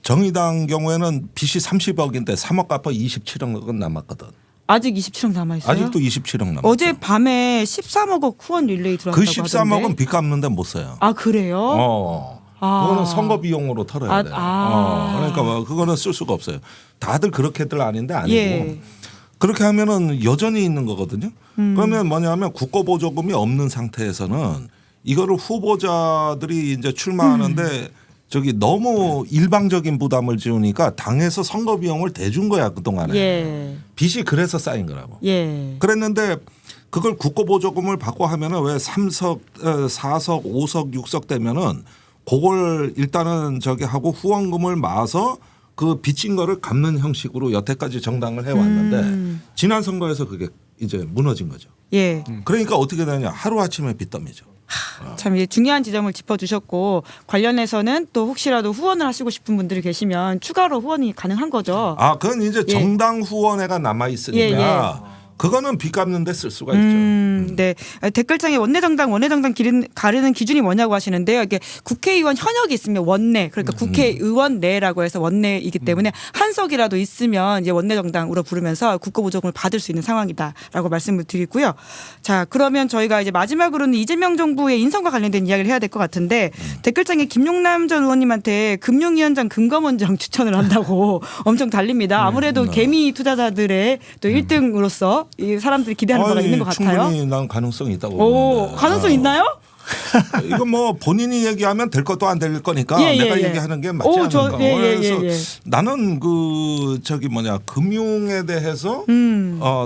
정의당 경우에는 빚이 30억인데 3억 갚아 27억은 남았거든. 아직 27억 남아있어요? 아직도 27억 남았어. 어제 밤에 13억 후원 릴레이 들어왔다고 그 13억은 하던데. 빚 갚는데 못 써요. 아 그래요? 그거는 아. 선거 비용으로 털어야 아, 돼요. 아. 그러니까 뭐 그거는 쓸 수가 없어요. 다들 그렇게들 아닌데 아니고 예. 그렇게 하면은 여전히 있는 거거든요. 그러면 뭐냐면 국고보조금이 없는 상태에서는 이거를 후보자들이 이제 출마하는데 저기 너무 일방적인 부담을 지우니까 당에서 선거 비용을 대준 거야 그동안에. 예. 빚이 그래서 쌓인 거라고. 예. 그랬는데 그걸 국고보조금을 받고 하면은 왜 3석, 4석, 5석, 6석 되면은 그걸 일단은 저기 하고 후원금을 마서 그 빚진 거를 갚는 형식으로 여태까지 정당을 해왔는데 지난 선거에서 그게 이제 무너진 거죠. 예. 그러니까 어떻게 되냐 하루아침에 빚더미죠. 참 중요한 지점을 짚어주셨고 관련해서는 또 혹시라도 후원을 하시고 싶은 분들이 계시면 추가로 후원이 가능한 거죠. 아, 그건 이제 예. 정당 후원회가 남아 있으니까 그거는 빚 갚는데 쓸 수가 있죠. 네. 댓글창에 원내정당 가르는 기준이 뭐냐고 하시는데요. 이게 국회의원 현역이 있으면 원내, 그러니까 국회의원 내라고 해서 원내이기 때문에 한 석이라도 있으면 이제 원내정당으로 부르면서 국고보조금을 받을 수 있는 상황이다라고 말씀을 드리고요. 자, 그러면 저희가 이제 마지막으로는 이재명 정부의 인선과 관련된 이야기를 해야 될 것 같은데 댓글창에 김용남 전 의원님한테 금융위원장 금감원장 추천을 한다고 엄청 달립니다. 아무래도 개미 투자자들의 또 1등으로서 이 사람들이 기대하는 바가 있는 것 같아요. 충분히 난 가능성이 있다고 오, 보는데. 가능성 있나요? 이거 뭐 본인이 얘기하면 될 것도 안 될 거니까 예, 예, 내가 예. 얘기하는 게 맞지 오, 않는가. 예, 예, 그래서 예, 예. 나는 그 저기 뭐냐 금융에 대해서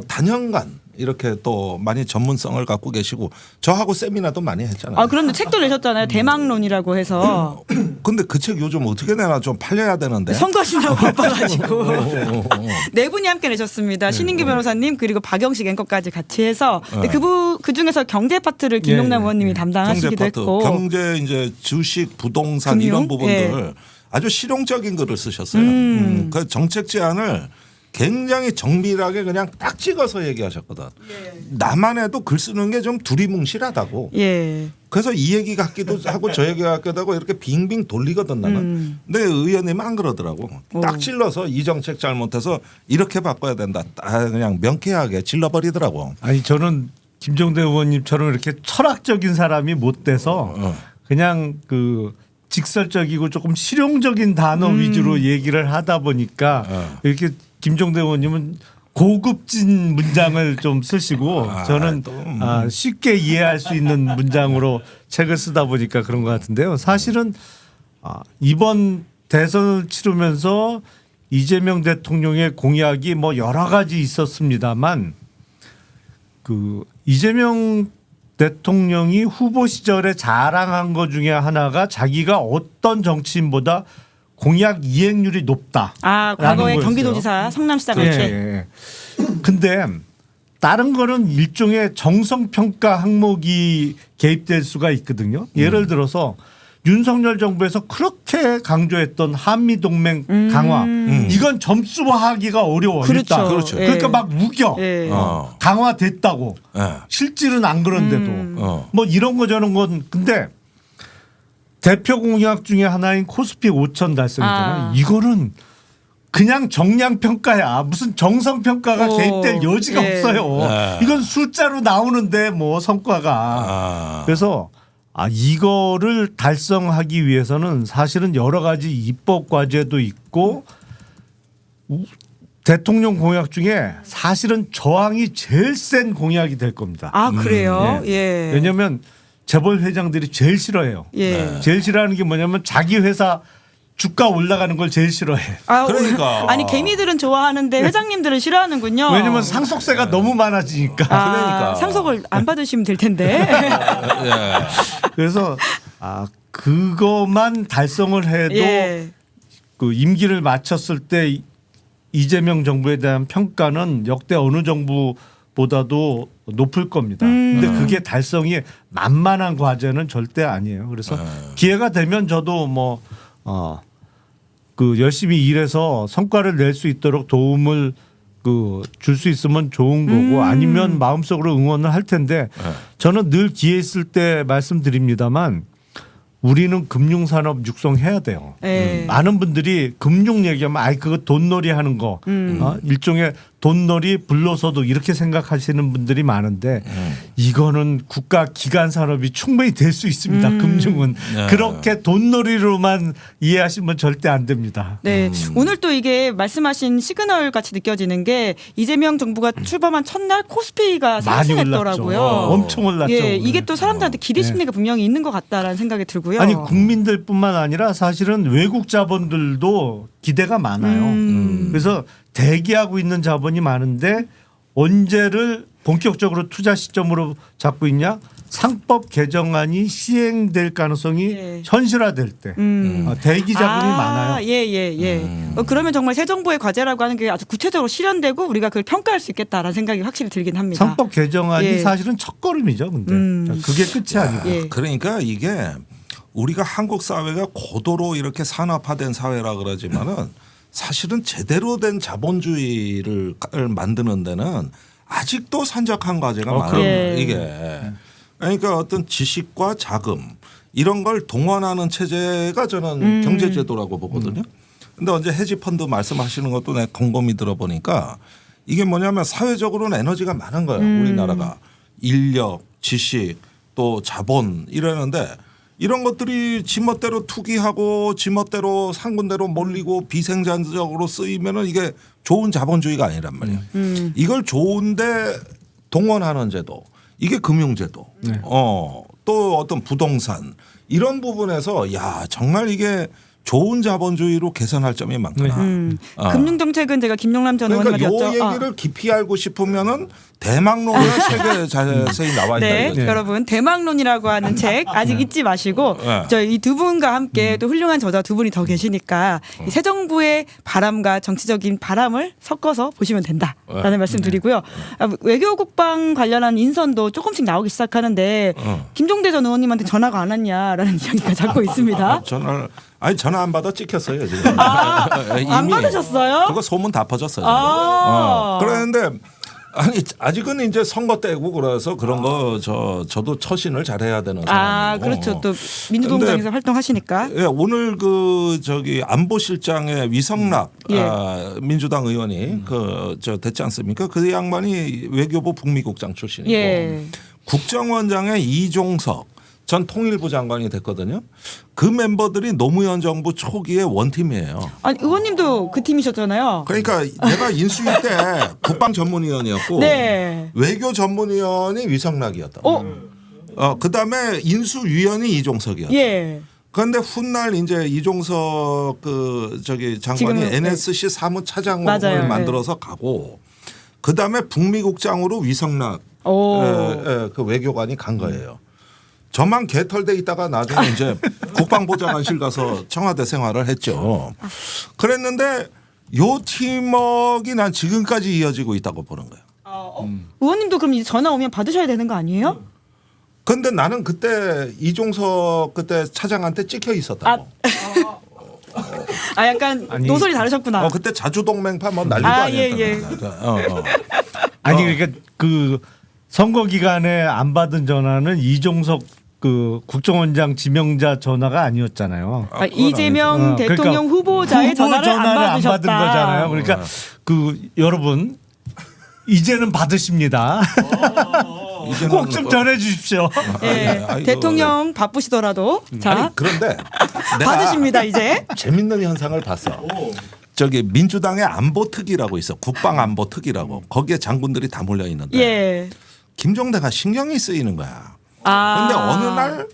단연간 이렇게 또 많이 전문성을 갖고 계시고 저하고 세미나도 많이 했잖아요. 아, 그런데 책도 내셨잖아요. 대망론이라고 해서 근데 그 책 요즘 어떻게 내나 좀 팔려야 되는데. 선거신다고 바빠가지고 네 분이 함께 내셨습니다. 신인규 변호사님 그리고 박영식 앵커까지 같이 해서 근데 그 중에서 경제 파트를 김용남 예, 의원님이 경제 담당하시기도 파트, 했고 경제 이제 주식, 부동산 금융? 이런 부분들 예. 아주 실용적인 글을 쓰셨어요. 그 정책 제안을 굉장히 정밀하게 그냥 딱 찍어서 얘기하셨거든. 나만 해도 글 쓰는 게 좀 두리뭉실하다고. 예. 그래서 이 얘기 같기도 하고 저 얘기 같기도 하고 이렇게 빙빙 돌리거든 나는. 근데 의원님은 안 그러더라고. 딱 찔러서 이 정책 잘못해서 이렇게 바꿔야 된다. 딱 그냥 명쾌하게 질러버리더라고. 아니 저는 김종대 의원님처럼 이렇게 철학적인 사람이 못 돼서 그냥 그 직설적이고 조금 실용적인 단어 위주로 얘기를 하다 보니까 이렇게 김종대 의원님은 고급진 문장을 좀 쓰시고 저는 쉽게 이해할 수 있는 문장으로 책을 쓰다 보니까 그런 것 같은데요. 사실은 이번 대선을 치르면서 이재명 대통령의 공약이 뭐 여러 가지 있었습니다만 그 이재명 대통령이 후보 시절에 자랑한 것 중에 하나가 자기가 어떤 정치인보다 공약 이행률이 높다. 아, 과거에 경기도지사 성남시장 할 때. 예. 근데 다른 거는 일종의 정성평가 항목이 개입될 수가 있거든요. 예를 들어서 윤석열 정부에서 그렇게 강조했던 한미동맹 강화 이건 점수화하기가 어려워. 그렇죠. 일단. 그렇죠. 예. 그러니까 막 우겨. 예. 강화됐다고. 예. 실질은 안 그런데도. 어. 뭐 이런 거 저런 건 근데 대표 공약 중에 하나인 코스피 5천 달성이잖아요. 이거는 그냥 정량 평가야. 무슨 정성 평가가 오, 개입될 여지가 예. 없어요. 네. 이건 숫자로 나오는데 뭐 성과가. 그래서 이거를 달성하기 위해서는 사실은 여러 가지 입법 과제도 있고 대통령 공약 중에 사실은 저항이 제일 센 공약이 될 겁니다. 아, 그래요? 예. 왜냐하면 재벌 회장들이 제일 싫어해요. 예. 제일 싫어하는 게 뭐냐면 자기 회사 주가 올라가는 걸 제일 싫어해. 아, 그러니까. 아니 개미들은 좋아하는데 회장님들은 싫어하는군요. 왜냐면 상속세가 너무 많아지니까. 아, 그러니까. 상속을 안 받으시면 될 텐데. 예. 그래서 그것만 달성을 해도 예. 그 임기를 마쳤을 때 이재명 정부에 대한 평가는 역대 어느 정부보다도 높을 겁니다. 근데 그게 달성이 만만한 과제는 절대 아니에요. 그래서 기회가 되면 저도 그 열심히 일해서 성과를 낼 수 있도록 도움을 줄 수 있으면 좋은 거고 아니면 마음속으로 응원을 할 텐데 저는 늘 기회 있을 때 말씀드립니다만 우리는 금융산업 육성해야 돼요. 예. 많은 분들이 금융 얘기하면 그거 돈놀이 하는 거 일종의 돈놀이 불로소득 이렇게 생각하시는 분들이 많은데 이거는 국가 기관 산업이 충분히 될 수 있습니다. 금융은 그렇게 돈놀이로만 이해하시면 절대 안 됩니다. 네. 오늘 또 이게 말씀하신 시그널 같이 느껴지는 게 이재명 정부가 출범한 첫날 코스피가 많이 상승했더라고요. 올랐죠. 엄청 올랐죠. 예, 오늘. 이게 또 사람들한테 기대 심리가 분명히 있는 것 같다라는 생각이 들고요. 아니 국민들뿐만 아니라 사실은 외국 자본들도 기대가 많아요. 그래서 대기하고 있는 자본이 많은데 언제를 본격적으로 투자 시점으로 잡고 있냐? 상법 개정안이 시행될 가능성이 예. 현실화될 때 대기 자본이 많아요. 예. 그러면 정말 새 정부의 과제라고 하는 게 아주 구체적으로 실현되고 우리가 그걸 평가할 수 있겠다라는 생각이 확실히 들긴 합니다. 상법 개정안이 예. 사실은 첫걸음이죠. 근데 그게 끝이 아니고. 예. 그러니까 이게 우리가 한국 사회가 고도로 이렇게 산업화된 사회라 그러지만은 사실은 제대로 된 자본주의를 만드는 데는 아직도 산적한 과제가 많아요. 예. 이게 그러니까 어떤 지식과 자금 이런 걸 동원하는 체제가 저는 경제제도라고 보거든요. 근데 언제 헤지펀드 말씀하시는 것도 내가 곰곰이 들어보니까 이게 뭐냐면 사회적으로는 에너지가 많은 거예요. 우리나라가 인력, 지식 또 자본 이러는데 이런 것들이 지멋대로 투기하고 지멋대로 상군대로 몰리고 비생산적으로 쓰이면은 이게 좋은 자본주의가 아니란 말이에요. 이걸 좋은데 동원하는 제도 이게 금융제도 또 어떤 부동산 이런 부분에서 야 정말 이게 좋은 자본주의로 개선할 점이 많구나. 금융정책은 제가 김용남 전 그러니까 의원님한테 요 얘기를 깊이 알고 싶으면은 대망론의 책에 자세히 나와 있다. 네, 이거죠. 여러분 대망론이라고 하는 책 아직 잊지 마시고 네. 저희 이 두 분과 함께 또 훌륭한 저자 두 분이 더 계시니까 이 새 정부의 바람과 정치적인 바람을 섞어서 보시면 된다라는 말씀드리고요. 외교국방 관련한 인선도 조금씩 나오기 시작하는데 김종대 전 의원님한테 전화가 안 왔냐라는 이야기가 자꾸 있습니다. 전화 안 받아 찍혔어요 지금. 안 받으셨어요? 그거 소문 다 퍼졌어요. 그랬는데 아니 아직은 이제 선거 때고 그래서 그런 거 저도 처신을 잘해야 되는 상황이고. 그렇죠. 또 민주동당에서 활동하시니까. 예, 오늘 안보실장의 위성락 예. 민주당 의원이 됐지 않습니까? 그 양반이 외교부 북미국장 출신이고 예. 국정원장의 이종석 전 통일부 장관이 됐거든요. 그 멤버들이 노무현 정부 초기의 원팀이에요. 아니 의원님도 그 팀이셨잖아요. 그러니까 내가 인수위 때 국방 전문위원이었고 네. 외교 전문위원이 위성락이었다. 그다음에 인수위원이 이종석이었다. 예. 그런데 훗날 이제 이종석 장관이 지금은, NSC 사무차장을 맞아요. 만들어서 가고 그다음에 북미국장으로 위성락 그 외교관이 간 거예요. 저만 개털돼 있다가 나중에 이제 국방보좌관실 가서 청와대 생활을 했죠. 그랬는데 요 팀워크가 난 지금까지 이어지고 있다고 보는 거예요. 의원님도 그럼 이제 전화 오면 받으셔야 되는 거 아니에요? 근데 나는 그때 이종석 그때 차장한테 찍혀 있었다고. 약간 노선이 다르셨구나. 그때 자주동맹파 뭐 난리도 아니었다. 아니 그러니까 그 선거 기간에 안 받은 전화는 이종석 국정원장 지명자 전화가 아니었잖아요. 이재명 대통령 그러니까 후보자의 전화를 안 받은 받으셨다. 거잖아요. 그러니까 여러분 이제는 받으십니다. 꼭 좀 전해 주십시오. 대통령 바쁘시더라도 자 그런데 받으십니다 이제. 재밌는 현상을 봤어. 민주당의 안보특위라고 있어. 국방안보특위라고. 거기에 장군들이 다 몰려 있는데 예. 김종대가 신경이 쓰이는 거야. 근데 어느 날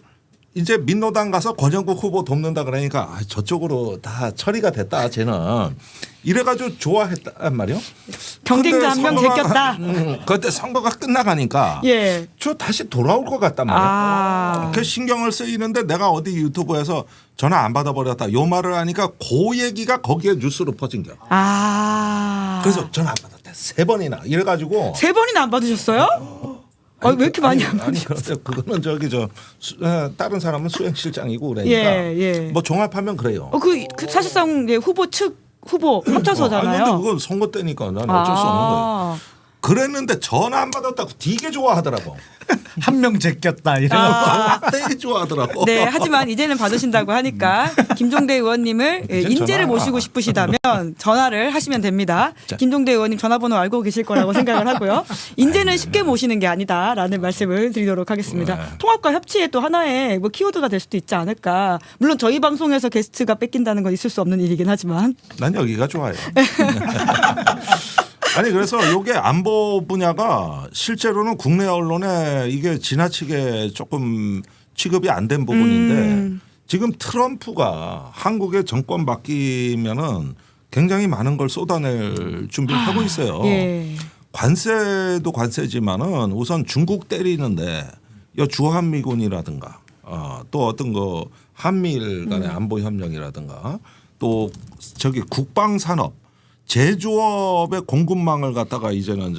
이제 민노당 가서 권영국 후보 돕는다 그러니까 저쪽으로 다 처리가 됐다 쟤는 이래가지고 좋아했단 말이요. 경쟁자 한 명 제꼈다. 그때 선거가 끝나가니까 예. 저 다시 돌아올 것 같단 말이에요. 그 신경을 쓰이는데 내가 어디 유튜브에서 전화 안 받아버렸다 요 말을 하니까 그 얘기가 거기에 뉴스로 퍼진 거야. 그래서 전화 안 받았대 3번이나 이래가지고 3번이나 안 받으셨어요? 왜 이렇게 많이 안 아니 받으셨어요? 그런데 그거는 저기 다른 사람은 수행실장이고 그러니까 예. 뭐 종합하면 그래요. 그 사실상 이제 후보 합쳐서잖아요. 근데 그건 선거 때니까 난 어쩔 수 없는 거예요. 그랬는데 전화 안 받았다고 되게 좋아하더라고. 한 명 제꼈다 이런. 되게 좋아하더라고. 네, 하지만 이제는 받으신다고 하니까 김종대 의원님을 이젠 인재를 전화. 모시고 싶으시다면 전화를 하시면 됩니다. 김종대 의원님 전화번호 알고 계실 거라고 생각을 하고요. 인재는 쉽게 모시는 게 아니다라는 말씀을 드리도록 하겠습니다. 네. 통합과 협치의 또 하나의 뭐 키워드가 될 수도 있지 않을까. 물론 저희 방송에서 게스트가 뺏긴다는 건 있을 수 없는 일이긴 하지만. 난 여기가 좋아요. 아니 그래서 이게 안보 분야가 실제로는 국내 언론에 이게 지나치게 조금 취급이 안 된 부분인데 지금 트럼프가 한국의 정권 바뀌면은 굉장히 많은 걸 쏟아낼 준비를 하고 있어요. 예. 관세도 관세지만은 우선 중국 때리는데 주한미군이라든가 또 어떤 거 한미일 간의 안보 협력이라든가 또 저기 국방산업 제조업의 공급망을 갖다가 이제는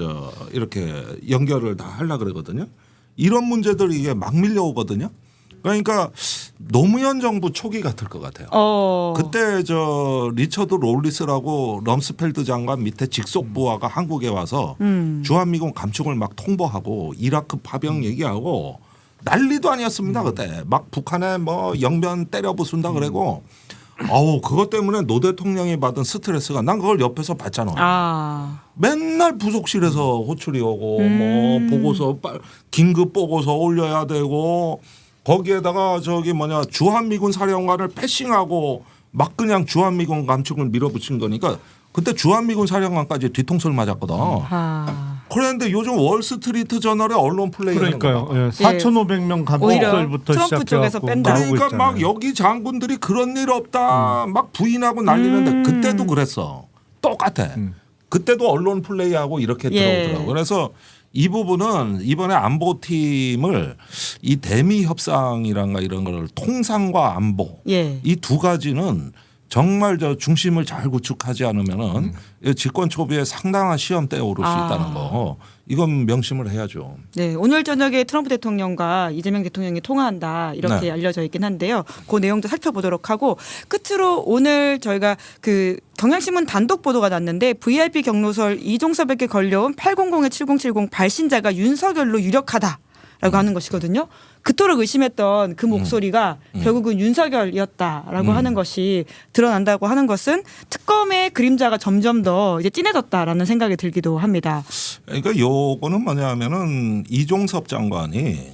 이렇게 연결을 다 하려고 그러거든요. 이런 문제들이 이게 막 밀려오거든요. 그러니까 노무현 정부 초기 같을 것 같아요. 그때 리처드 롤리스라고 럼스펠드 장관 밑에 직속 부하가 한국에 와서 주한미군 감축을 막 통보하고 이라크 파병 얘기하고 난리도 아니었습니다. 그때 막 북한에 뭐 영변 때려 부순다 그러고 그것 때문에 노 대통령이 받은 스트레스가 난 그걸 옆에서 봤잖아. 맨날 부속실에서 호출이 오고 뭐 보고서 긴급 보고서 올려야 되고 거기에다가 주한미군 사령관을 패싱하고 막 그냥 주한미군 감축을 밀어붙인 거니까 그때 주한미군 사령관까지 뒤통수를 맞았거든. 그런데 요즘 월스트리트 저널의 언론 플레이는 그러니까요. 4,500명 감축설부터 트럼프 쪽에서 시작해서 뺀다. 그러니까 막 여기 장군들이 그런 일 없다 막 부인하고 난리는데 그때도 그랬어. 똑같아. 그때도 언론 플레이하고 이렇게 들어오더라고. 그래서 이 부분은 이번에 안보팀을 이 대미 협상이란가 이런 걸 통상과 안보 이 두 가지는 정말 중심을 잘 구축하지 않으면은 집권 초비에 상당한 시험대에 오를 수 있다는 거. 이건 명심을 해야죠. 네, 오늘 저녁에 트럼프 대통령과 이재명 대통령이 통화한다 이렇게 알려져 있긴 한데요. 그 내용도 살펴보도록 하고 끝으로 오늘 저희가 그 경향신문 단독 보도가 났는데 VIP 경로설 이종섭에게 걸려온 800-7070 발신자가 윤석열로 유력하다라고 하는 것이거든요. 그토록 의심했던 그 목소리가 결국은 윤석열이었다라고 하는 것이 드러난다고 하는 것은 특검의 그림자가 점점 더 이제 진해졌다라는 생각이 들기도 합니다. 그러니까 요거는 뭐냐면은 이종섭 장관이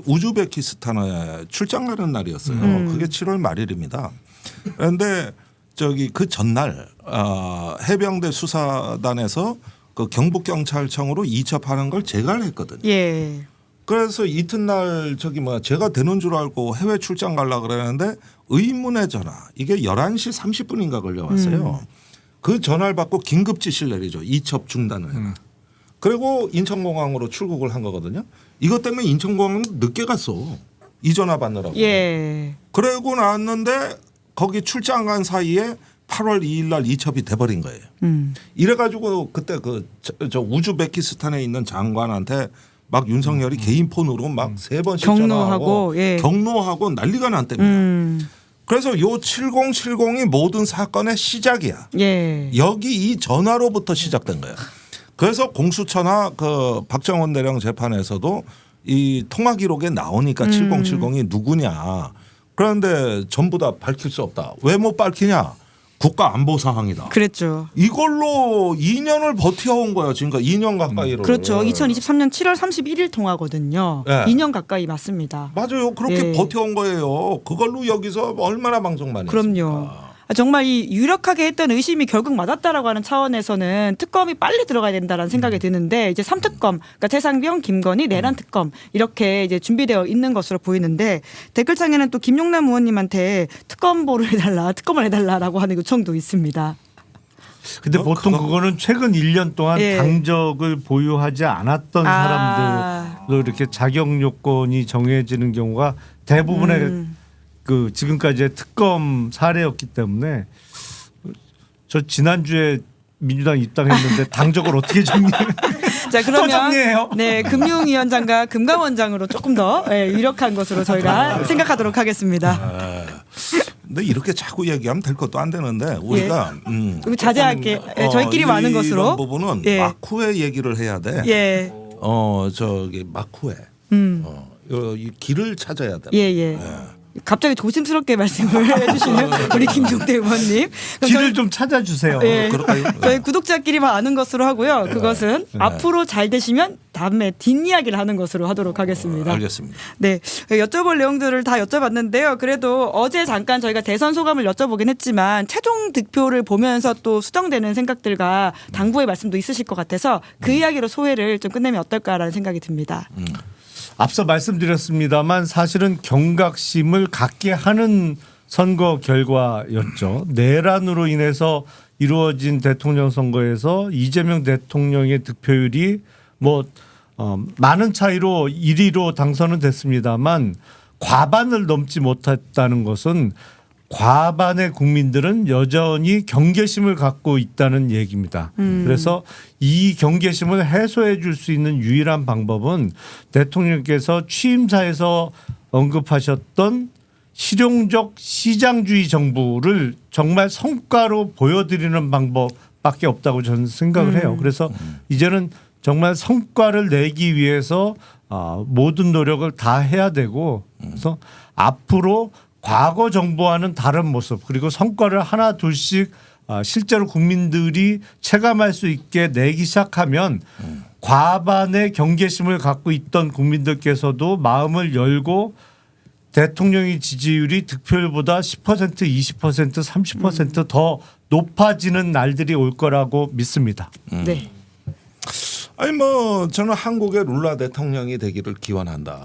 우즈베키스탄에 출장 가는 날이었어요. 그게 7월 말일입니다. 그런데 그 전날 해병대 수사단에서 그 경북경찰청으로 이첩하는 걸 제가를 했거든요. 예. 그래서 이튿날 제가 되는 줄 알고 해외 출장 가려고 그러는데 의문의 전화 이게 11시 30분인가 걸려왔어요. 그 전화를 받고 긴급 지시를 내리죠. 이첩 중단을 해라. 그리고 인천공항으로 출국을 한 거거든요. 이것 때문에 인천공항은 늦게 갔어. 이 전화 받느라고. 예. 그러고 나왔는데 거기 출장 간 사이에 8월 2일 날 이첩이 돼버린 거예요. 이래가지고 그때 우즈베키스탄에 있는 장관한테 막 윤석열이 개인 폰으로 막 3번씩 경로하고 전화하고 경로하고 난리가 났답니다. 그래서 요 7070이 모든 사건의 시작이야. 예. 여기 이 전화로부터 시작된 거예요. 그래서 공수처나 그 박정원 대령 재판에서도 이 통화 기록에 나오니까 7070이 누구냐. 그런데 전부 다 밝힐 수 없다. 왜 못 밝히냐. 국가 안보 사항이다. 그랬죠. 이걸로 2년을 버텨온 거예요. 지금까지 2년 가까이를. 그렇죠. 2023년 7월 31일 통화거든요. 네. 2년 가까이 맞습니다. 맞아요. 그렇게 버텨온 거예요. 그걸로 여기서 얼마나 방송 많이 그럼요. 했습니까? 정말 이 유력하게 했던 의심이 결국 맞았다라고 하는 차원에서는 특검이 빨리 들어가야 된다라는 생각이 드는데 이제 3특검, 그러니까 최상병, 김건희, 내란 특검 이렇게 이제 준비되어 있는 것으로 보이는데 댓글창에는 또 김용남 의원님한테 특검을 해달라라고 하는 요청도 있습니다. 근데 보통 그거는 최근 1년 동안 예. 당적을 보유하지 않았던 사람들로 이렇게 자격 요건이 정해지는 경우가 대부분의 그 지금까지의 특검 사례였기 때문에 저 지난주에 민주당 입당했는데 당적을 어떻게 정리해? 자, 또 그러면 정리해요. 네, 금융위원장과 금감원장으로 조금 더 유력한 것으로 저희가 생각하도록 하겠습니다. 근데 이렇게 자꾸 얘기하면 될 것도 안 되는데 우리가 우리 자제할게. 저희끼리 많은 것으로. 이런 부분은 예. 막후에 얘기를 해야 돼. 예. 저기 막후에 이 길을 찾아야 돼. 예. 갑자기 조심스럽게 말씀을 해주시는 우리 김종대 의원님. 그럼 길을 좀 찾아주세요. 예. 그럴까요? 저희 구독자끼리만 아는 것으로 하고요. 그것은 앞으로 잘 되시면 다음에 뒷이야기를 하는 것으로 하도록 하겠습니다. 알겠습니다. 네, 여쭤볼 내용들을 다 여쭤봤는데요. 그래도 어제 잠깐 저희가 대선 소감을 여쭤보긴 했지만 최종 득표를 보면서 또 수정되는 생각들과 당부의 말씀도 있으실 것 같아서 그 이야기로 소회를 좀 끝내면 어떨까라는 생각이 듭니다. 앞서 말씀드렸습니다만 사실은 경각심을 갖게 하는 선거 결과였죠. 내란으로 인해서 이루어진 대통령 선거에서 이재명 대통령의 득표율이 많은 차이로 1위로 당선은 됐습니다만 과반을 넘지 못했다는 것은 과반의 국민들은 여전히 경계심을 갖고 있다는 얘기입니다. 그래서 이 경계심을 해소해 줄 수 있는 유일한 방법은 대통령께서 취임사에서 언급하셨던 실용적 시장주의 정부를 정말 성과로 보여드리는 방법밖에 없다고 저는 생각을 해요. 그래서 이제는 정말 성과를 내기 위해서 모든 노력을 다 해야 되고 그래서 앞으로 과거 정부와는 다른 모습 그리고 성과를 하나 둘씩 실제로 국민들이 체감할 수 있게 내기 시작하면 과반의 경계심을 갖고 있던 국민들께서도 마음을 열고 대통령의 지지율이 득표율보다 10%, 20%, 30%더 높아지는 날들이 올 거라고 믿습니다. 네. 아니 저는 한국의 룰라 대통령이 되기를 기원한다.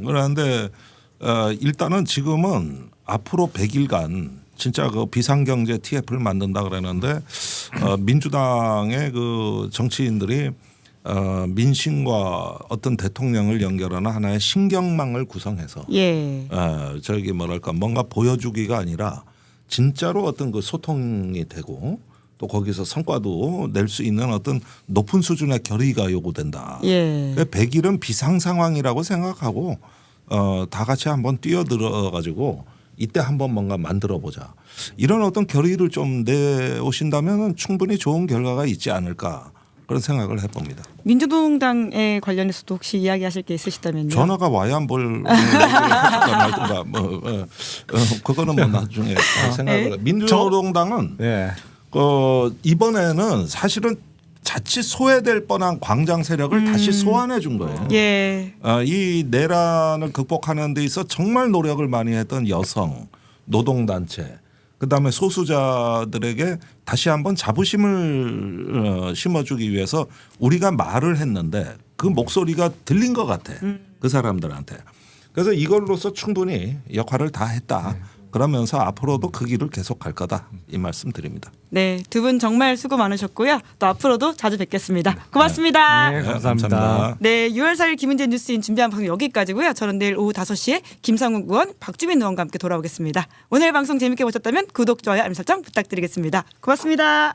그런데 일단은 지금은 앞으로 100일간 진짜 그 비상경제 TF를 만든다 그러는데 민주당의 그 정치인들이 민심과 어떤 대통령을 연결하는 하나의 신경망을 구성해서 저기 뭔가 보여주기가 아니라 진짜로 어떤 그 소통이 되고 또 거기서 성과도 낼 수 있는 어떤 높은 수준의 결의가 요구된다. 100일은 비상 상황이라고 생각하고 다 같이 한번 뛰어들어 가지고 이때 한번 뭔가 만들어 보자. 이런 어떤 결의를 좀 내오신다면 충분히 좋은 결과가 있지 않을까 그런 생각을 해봅니다. 민주동당에 관련해서도 혹시 이야기하실 게 있으시다면요. 전화가 와야 뭘 말든가 그거는 나중에 생각을. 민주동당은 이번에는 사실은 자칫 소외될 뻔한 광장 세력을 다시 소환해 준 거예요. 이 내란을 극복하는 데 있어 정말 노력을 많이 했던 여성, 노동단체, 그다음에 소수자들에게 다시 한번 자부심을 심어주기 위해서 우리가 말을 했는데 그 목소리가 들린 것 같아. 그 사람들한테. 그래서 이걸로서 충분히 역할을 다 했다. 그러면서 앞으로도 그 길을 계속 갈 거다. 이 말씀 드립니다. 네, 두 분 정말 수고 많으셨고요. 또 앞으로도 자주 뵙겠습니다. 고맙습니다. 네, 감사합니다. 네, 6월 4일 김은재 뉴스인 준비한 방송 여기까지고요. 저는 내일 오후 5시에 김상욱 의원, 박주민 의원과 함께 돌아오겠습니다. 오늘 방송 재밌게 보셨다면 구독, 좋아요, 알림 설정 부탁드리겠습니다. 고맙습니다.